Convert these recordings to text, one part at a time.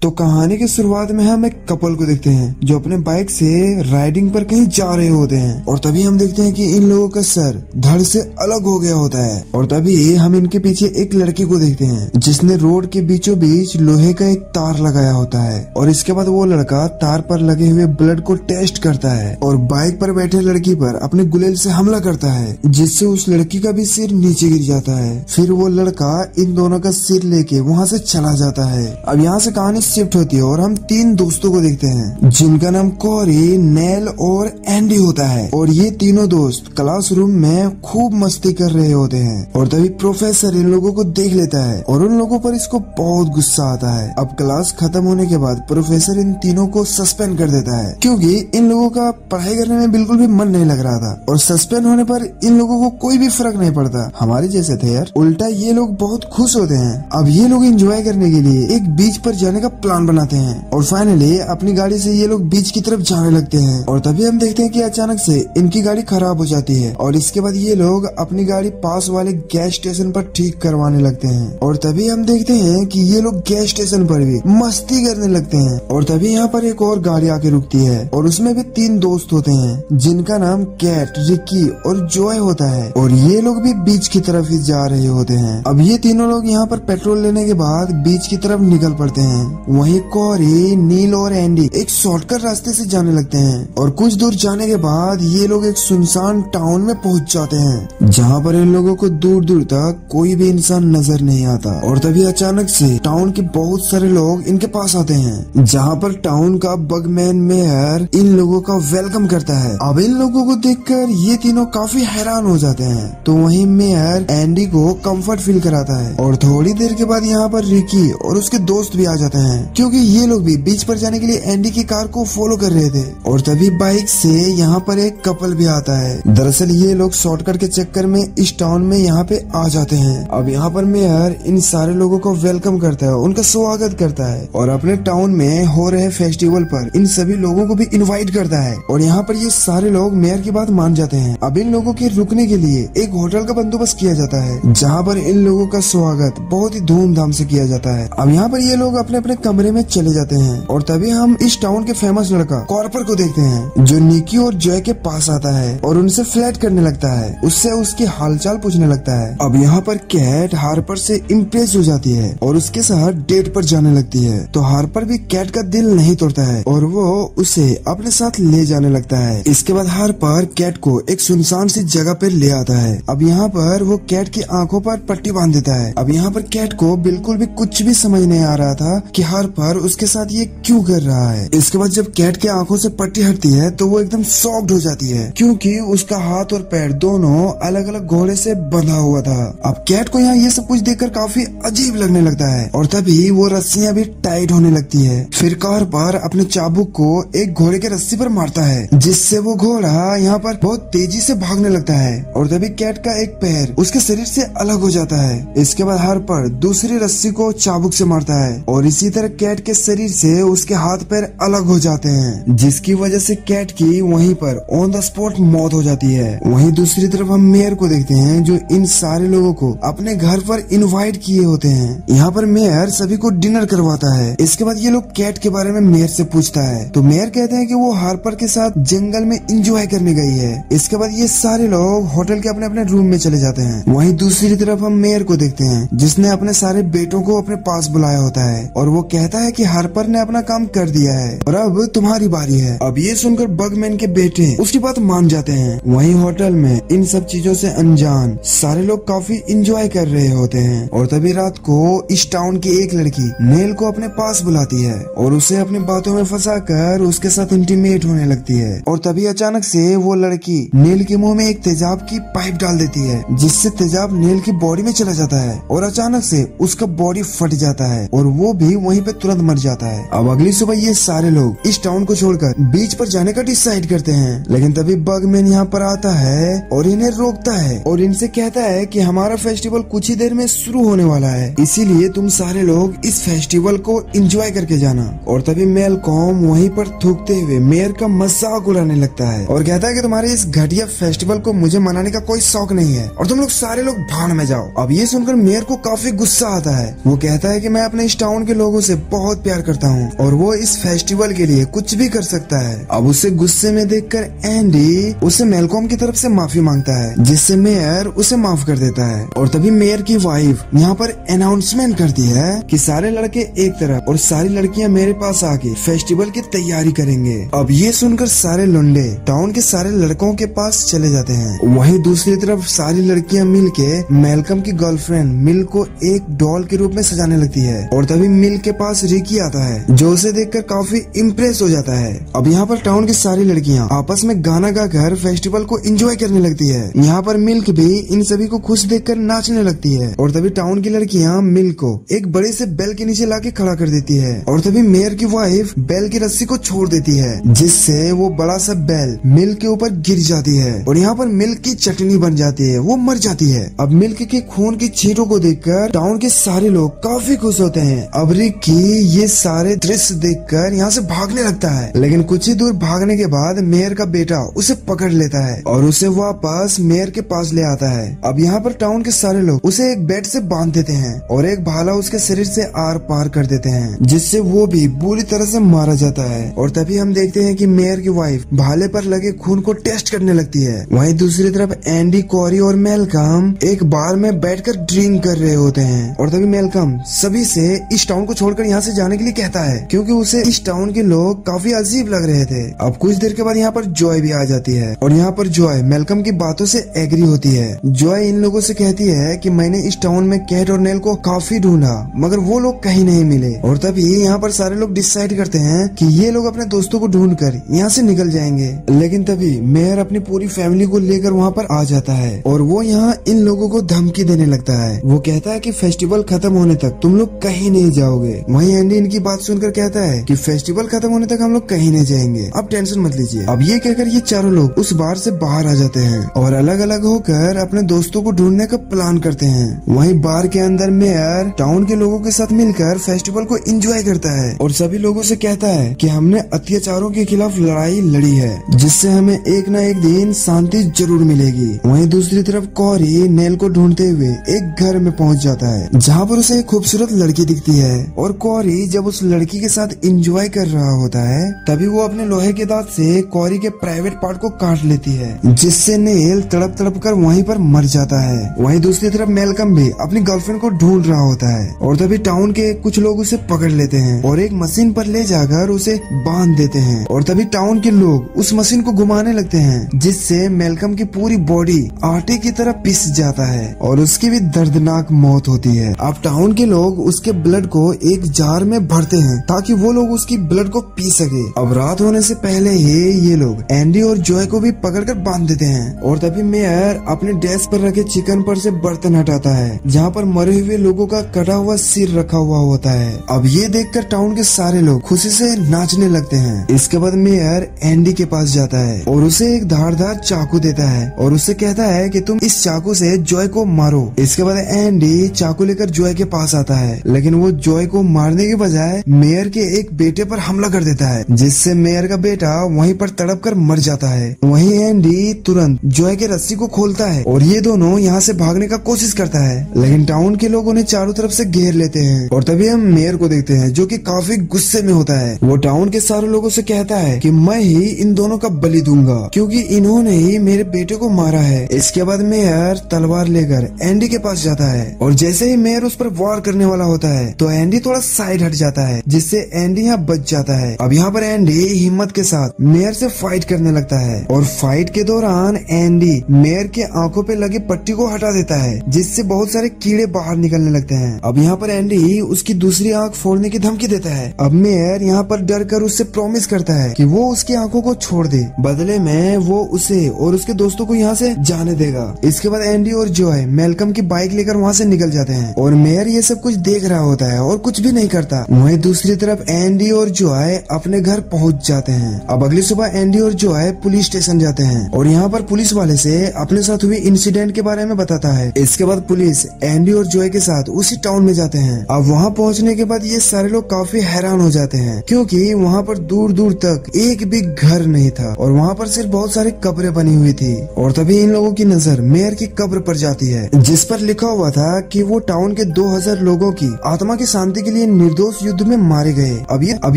तो कहानी की शुरुआत में हम एक कपल को देखते हैं जो अपने बाइक से राइडिंग पर कहीं जा रहे होते हैं और तभी हम देखते हैं कि इन लोगों का सर धड़ से अलग हो गया होता है। और तभी हम इनके पीछे एक लड़की को देखते हैं जिसने रोड के बीचों बीच लोहे का एक तार लगाया होता है और इसके बाद वो लड़का तार पर लगे हुए ब्लड को टेस्ट करता है और बाइक पर बैठे लड़की पर अपने गुलेल से हमला करता है जिससे उस लड़की का भी सिर नीचे गिर जाता है। फिर वो लड़का इन दोनों का सिर लेके वहाँ से चला जाता है। अब यहाँ से कहानी शिफ्ट होती है और हम तीन दोस्तों को देखते हैं जिनका नाम कोरी, नेल और एंडी होता है। और ये तीनों दोस्त क्लासरूम में खूब मस्ती कर रहे होते हैं और तभी प्रोफेसर इन लोगों को देख लेता है और उन लोगों पर इसको बहुत गुस्सा आता है। अब क्लास खत्म होने के बाद प्रोफेसर इन तीनों को सस्पेंड कर देता है क्योंकि इन लोगों का पढ़ाई करने में बिल्कुल भी मन नहीं लग रहा था और सस्पेंड होने पर इन लोगों को कोई भी फर्क नहीं पड़ता, हमारे जैसे थे यार। उल्टा ये लोग बहुत खुश होते हैं। अब ये लोग एंजॉय करने के लिए एक बीच पर जाने का प्लान बनाते हैं और फाइनली अपनी गाड़ी से ये लोग बीच की तरफ जाने लगते हैं। और तभी हम देखते हैं कि अचानक से इनकी गाड़ी खराब हो जाती है और इसके बाद ये लोग अपनी गाड़ी पास वाले गैस स्टेशन पर ठीक करवाने लगते हैं। और तभी हम देखते हैं कि ये लोग गैस स्टेशन पर भी मस्ती करने लगते हैं। और तभी यहाँ पर एक और गाड़ी आके रुकती है और उसमें भी तीन दोस्त होते हैं जिनका नाम कैट, रिकी और जॉय होता है और ये लोग भी बीच की तरफ ही जा रहे होते हैं। अब ये तीनों लोग यहाँ पर पेट्रोल लेने के बाद बीच की तरफ निकल पड़ते हैं। वहीं कोरी, नील और एंडी एक शॉर्टकट रास्ते से जाने लगते हैं और कुछ दूर जाने के बाद ये लोग एक सुनसान टाउन में पहुंच जाते हैं जहाँ पर इन लोगों को दूर दूर तक कोई भी इंसान नजर नहीं आता। और तभी अचानक से टाउन के बहुत सारे लोग इनके पास आते हैं जहाँ पर टाउन का बगमैन मेयर इन लोगों का वेलकम करता है। अब इन लोगों को देखकर ये तीनों काफी हैरान हो जाते हैं। तो वहीं मेयर एंडी को कंफर्ट फील कराता है और थोड़ी देर के बाद यहाँ पर रिकी और उसके दोस्त भी आ जाते हैं क्योंकि ये लोग भी बीच पर जाने के लिए एंडी की कार को फॉलो कर रहे थे। और तभी बाइक से यहाँ पर एक कपल भी आता है। दरअसल ये लोग शॉर्टकट के चक्कर में इस टाउन में यहाँ पे आ जाते हैं। अब यहाँ पर मेयर इन सारे लोगों को वेलकम करता है, उनका स्वागत करता है और अपने टाउन में हो रहे फेस्टिवल पर इन सभी लोगों को भी इनवाइट करता है। और यहाँ पर ये सारे लोग मेयर की बात मान जाते हैं। अब इन लोगों के रुकने के लिए एक होटल का बंदोबस्त किया जाता है जहाँ पर इन लोगों का स्वागत बहुत ही धूमधाम से किया जाता है। अब यहाँ पर ये लोग अपने अपने कमरे में चले जाते हैं और तभी हम इस टाउन के फेमस लड़का कॉर्पर को देखते हैं जो निकी और जॉय के पास आता है और उनसे फ्लर्ट करने लगता है, उससे उसकी हालचाल पूछने लगता है। अब यहाँ पर कैट हार्पर से इम्प्रेस हो जाती है और उसके साथ डेट पर जाने लगती है। तो हार्पर भी कैट का दिल नहीं तोड़ता है और वो उसे अपने साथ ले जाने लगता है। इसके बाद हार्पर कैट को एक सुनसान सी जगह पे ले आता है। अब यहाँ पर वो कैट की आंखों पर पट्टी बांध देता है। अब यहाँ पर कैट को बिल्कुल भी कुछ भी समझ नहीं आ रहा था कि हार्पर उसके साथ ये क्यों कर रहा है। इसके बाद जब कैट के आंखों से पट्टी हटती है तो वो एकदम शॉक्ड हो जाती है क्योंकि उसका हाथ और पैर दोनों अलग अलग घोड़े से बंधा हुआ था। अब कैट को यहाँ ये सब कुछ देखकर काफी अजीब लगने लगता है और तभी वो रस्सियाँ भी टाइट होने लगती है। फिर हार्पर अपने चाबुक को एक घोड़े के रस्सी पर मारता है जिससे वो घोड़ा यहाँ पर बहुत तेजी से भागने लगता है और तभी कैट का एक पैर उसके शरीर से अलग हो जाता है। इसके बाद हार्पर दूसरी रस्सी को चाबुक से मारता है और इसी तरह कैट के शरीर से उसके हाथ पैर अलग हो जाते हैं जिसकी वजह से कैट की वहीं पर ऑन द स्पॉट मौत हो जाती है। वहीं दूसरी तरफ हम मेयर को देखते हैं जो इन सारे लोगों को अपने घर पर इनवाइट किए होते हैं। यहाँ पर मेयर सभी को डिनर करवाता है। इसके बाद ये लोग कैट के बारे में मेयर से पूछता है तो मेयर कहते हैं कि वो हार्पर के साथ जंगल में एंजॉय करने गई है। इसके बाद ये सारे लोग होटल के अपने अपने रूम में चले जाते हैं। वहीं दूसरी तरफ हम मेयर को देखते हैं जिसने अपने सारे बेटों को अपने पास बुलाया होता है और वो कहता है कि हार्पर ने अपना काम कर दिया है और अब तुम्हारी बारी है। अब ये सुनकर बगमैन के बेटे उसकी बात मान जाते हैं। वहीं होटल में इन सब चीजों से अनजान सारे लोग काफी इंजॉय कर रहे होते हैं। और तभी रात को इस टाउन की एक लड़की नेल को अपने पास बुलाती है और उसे अपनी बातों में फंसाकर उसके साथ इंटीमेट होने लगती है। और तभी अचानक से वो लड़की नेल के मुंह में एक तेजाब की पाइप डाल देती है जिससे तेजाब नेल की बॉडी में चला जाता है और अचानक से उसका बॉडी फट जाता है और वो भी वहीं पे तुरंत मर जाता है। अब अगली सुबह ये सारे लोग इस टाउन को छोड़कर बीच पर जाने का डिसाइड करते हैं लेकिन तभी बगमैन यहाँ पर आता है और इन्हें रोकता है और इनसे कहता है कि हमारा फेस्टिवल कुछ ही देर में शुरू होने वाला है, इसीलिए तुम सारे लोग इस फेस्टिवल को एंजॉय करके जाना। और तभी मेलकॉम वहीं पर थूकते हुए मेयर का मजाक उड़ाने लगता है और कहता है कि तुम्हारे इस घटिया फेस्टिवल को मुझे मनाने का कोई शौक नहीं है और तुम लोग सारे लोग भाड़ में जाओ। अब ये सुनकर मेयर को काफी गुस्सा आता है। वो कहता है कि मैं अपने इस टाउन के लोगों से बहुत प्यार करता हूँ और वो इस फेस्टिवल के लिए कुछ भी कर सकता है। अब उसे गुस्से में देखकर एंडी उसे मेलकॉम की तरफ से माफी मांगता है, जिससे मेयर उसे माफ कर देता है। और तभी मेयर की वाइफ यहाँ पर अनाउंसमेंट करती है कि सारे लड़के एक तरफ और सारी लड़कियाँ मेरे पास आके फेस्टिवल की तैयारी करेंगे। अब ये सुनकर सारे लुंडे टाउन के सारे लड़कों के पास चले जाते हैं। वहीं दूसरी तरफ सारी लड़कियां मिलके मेलकम की गर्लफ्रेंड मिल को एक डॉल के रूप में सजाने लगती है। और तभी मिल के पास रिकी आता है, जो उसे देखकर काफी इम्प्रेस हो जाता है। अब यहाँ पर टाउन की सारी लड़कियां आपस में गाना गाकर फेस्टिवल को एंजॉय करने लगती है। यहाँ पर मिल्क भी इन सभी को खुश देखकर नाचने लगती है। और तभी टाउन की लड़कियां मिल्क को एक बड़े से बेल के नीचे लाके खड़ा कर देती है। और तभी मेयर की वाइफ बेल की रस्सी को छोड़ देती है, जिससे वो बड़ा सा बेल मिल्क के ऊपर गिर जाती है और यहाँ पर मिल्क की चटनी बन जाती है, वो मर जाती है। अब मिल्क के खून की छींटों को देखकर टाउन के सारे लोग काफी खुश होते हैं। अब रिकी ये सारे दृश्य देखकर यहाँ से भागने लगता है, लेकिन कुछ ही दूर भागने के बाद मेयर का बेटा उसे पकड़ लेता है और उसे वापस मेयर के पास ले आता है। अब यहाँ पर टाउन के सारे लोग उसे एक बेड से बांध देते हैं और एक भाला उसके शरीर से आर पार कर देते हैं, जिससे वो भी बुरी तरह से मारा जाता है। और तभी हम देखते हैं कि मेयर की वाइफ भाले पर लगे खून को टेस्ट करने लगती है। वहीं दूसरी तरफ एंडी, कॉरी और मेलकम एक बार में बैठकर ड्रिंक कर रहे होते हैं। और तभी मेलकम सभी से इस टाउन को छोड़कर यहाँ से जाने के लिए कहता है, क्योंकि उसे इस टाउन के लोग काफी अजीब लग रहे थे। अब कुछ देर के बाद यहाँ पर जॉय भी आ जाती है और यहाँ पर जॉय मेलकम की बातों से एग्री होती है। जॉय इन लोगों से कहती है कि मैंने इस टाउन में कैट और नेल को काफी ढूंढा, मगर वो लोग कहीं नहीं मिले। और तभी यहाँ पर सारे लोग डिसाइड करते हैं कि ये लोग अपने दोस्तों को ढूंढकर यहाँ से निकल जाएंगे। लेकिन तभी मेयर अपनी पूरी फैमिली को लेकर वहाँ पर आ जाता है और वो यहाँ इन लोगों को धमकी देने लगता है। वो कहता है कि फेस्टिवल खत्म होने तक तुम लोग कहीं नहीं जाओगे। वहीं एंडी इनकी बात सुनकर कहता है कि फेस्टिवल खत्म होने तक हम लोग कहीं नहीं जाएंगे, आप टेंशन मत लीजिए। अब ये कहकर ये चारों लोग उस बार से बाहर आ जाते हैं और अलग अलग होकर अपने दोस्तों को ढूंढने का प्लान करते हैं। वहीं बार के अंदर मेयर टाउन के लोगों के साथ मिलकर फेस्टिवल को एंजॉय करता है और सभी लोगों से कहता है कि हमने अत्याचारों के खिलाफ लड़ाई लड़ी है, जिससे हमें एक न एक दिन शांति जरूर मिलेगी। वहीं दूसरी तरफ कॉरी नेल को ढूंढते हुए एक घर में पहुंच जाता है, जहां पर उसे एक खूबसूरत लड़की दिखती है। और कॉरी जब उस लड़की के साथ एंजॉय कर रहा होता है, तभी वो अपने लोहे के दांत से कॉरी के प्राइवेट पार्ट को काट लेती है, जिससे नेल तड़प तड़प कर वहीं पर मर जाता है। वहीं दूसरी तरफ मेलकम भी अपनी गर्लफ्रेंड को ढूंढ रहा होता है और तभी टाउन के कुछ लोग उसे पकड़ लेते हैं और एक मशीन पर ले जाकर उसे बांध देते हैं। और तभी टाउन के लोग उस मशीन को घुमाने लगते हैं, जिससे मेलकम की पूरी बॉडी आटे की तरह पिस जाता है और उसकी भी दर्दनाक मौत होती है। अब टाउन के लोग उसके ब्लड को एक जार में भरते हैं ताकि वो लोग उसकी ब्लड को पी सके। अब रात होने से पहले ही ये लोग एंडी और जॉय को भी पकड़कर बांध देते हैं। और तभी मेयर अपने डेस्क पर रखे चिकन पर से बर्तन हटाता है, जहाँ पर मरे हुए लोगों का कटा हुआ सिर रखा हुआ होता है। अब ये देखकर टाउन के सारे लोग खुशी से नाचने लगते हैं। इसके बाद मेयर एंडी के पास जाता है और उसे एक धारदार चाकू देता है और उससे कहता है कि तुम इस चाकू से जॉय को मारो। इसके बाद एंडी चाकू लेकर जॉय के पास आता है, लेकिन वो जॉय को मारने के बजाय मेयर के एक बेटे पर हमला कर देता है, जिससे मेयर का बेटा वहीं पर तड़प कर मर जाता है। वहीं एंडी तुरंत जॉय के रस्सी को खोलता है और ये दोनों यहाँ से भागने का कोशिश करता है, लेकिन टाउन के लोग उन्हें चारों तरफ से घेर लेते हैं। और तभी हम मेयर को देखते हैं, जो कि काफी गुस्से में होता है। वो टाउन के सारे लोगों से कहता है कि मैं ही इन दोनों का बलि दूंगा, क्योंकि इन्होंने ही मेरे बेटे को मारा है। इसके बाद मेयर तलवार लेकर एंडी के पास जाता है और जैसे ही मेयर उस पर वार करने वाला होता है तो एंडी थोड़ा साइड हट जाता है, जिससे एंडी यहाँ बच जाता है। अब यहाँ पर एंडी हिम्मत के साथ मेयर से फाइट करने लगता है और फाइट के दौरान एंडी मेयर के आंखों पे लगी पट्टी को हटा देता है, जिससे बहुत सारे कीड़े बाहर निकलने लगते हैं। अब यहाँ पर एंडी उसकी दूसरी आंख फोड़ने की धमकी देता है। अब मेयर यहाँ पर डर कर उससे प्रॉमिस करता है कि वो उसकी आंखों को छोड़ दे, बदले में वो उसे और उसके दोस्तों को यहाँ से जाने देगा। इसके बाद एंडी और जॉय मेलकम की बाइक लेकर वहाँ से निकल जाते हैं और मेयर ये सब कुछ देख रहा होता है और कुछ भी नहीं करता। वहीं दूसरी तरफ एंडी और जॉय अपने घर पहुँच जाते हैं। अब अगली सुबह एंडी और जॉय पुलिस स्टेशन जाते हैं और यहाँ पर पुलिस वाले से अपने साथ हुए इंसिडेंट के बारे में बताता है। इसके बाद पुलिस एंडी और जॉय के साथ उसी टाउन में जाते हैं। अब वहाँ पहुँचने के बाद ये सारे लोग काफी हैरान हो जाते हैं, क्योंकि वहाँ पर दूर दूर तक एक भी घर नहीं था और वहाँ पर सिर्फ बहुत सारी कब्रें बनी हुई थी। और तभी इन लोगों की नजर मेयर की कब्र पर जाती है, जिस पर लिखा हुआ था कि वो टाउन के 2000 लोगों की आत्मा की शांति के लिए लिए निर्दोष युद्ध में मारे गए। अब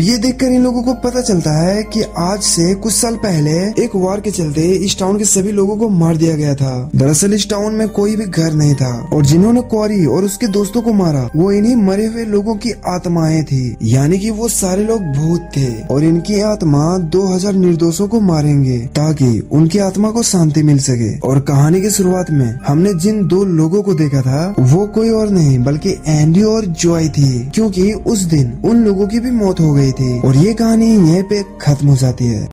ये देखकर इन लोगों को पता चलता है कि आज से कुछ साल पहले एक वार के चलते इस टाउन के सभी लोगों को मार दिया गया था। दरअसल इस टाउन में कोई भी घर नहीं था और जिन्होंने क्वारी और उसके दोस्तों को मारा वो इन्हीं मरे हुए लोगों की आत्माएं थी, यानी कि वो सारे लोग भूत थे और इनकी आत्मा 2000 निर्दोषों को मारेंगे ताकि उनकी आत्मा को शांति मिल सके। और कहानी की शुरुआत में हमने जिन दो लोगों को देखा था वो कोई और नहीं बल्कि एंडी और जॉय थी, क्योंकि उस दिन उन लोगों की भी मौत हो गई थी। और ये कहानी यहीं पे खत्म हो जाती है।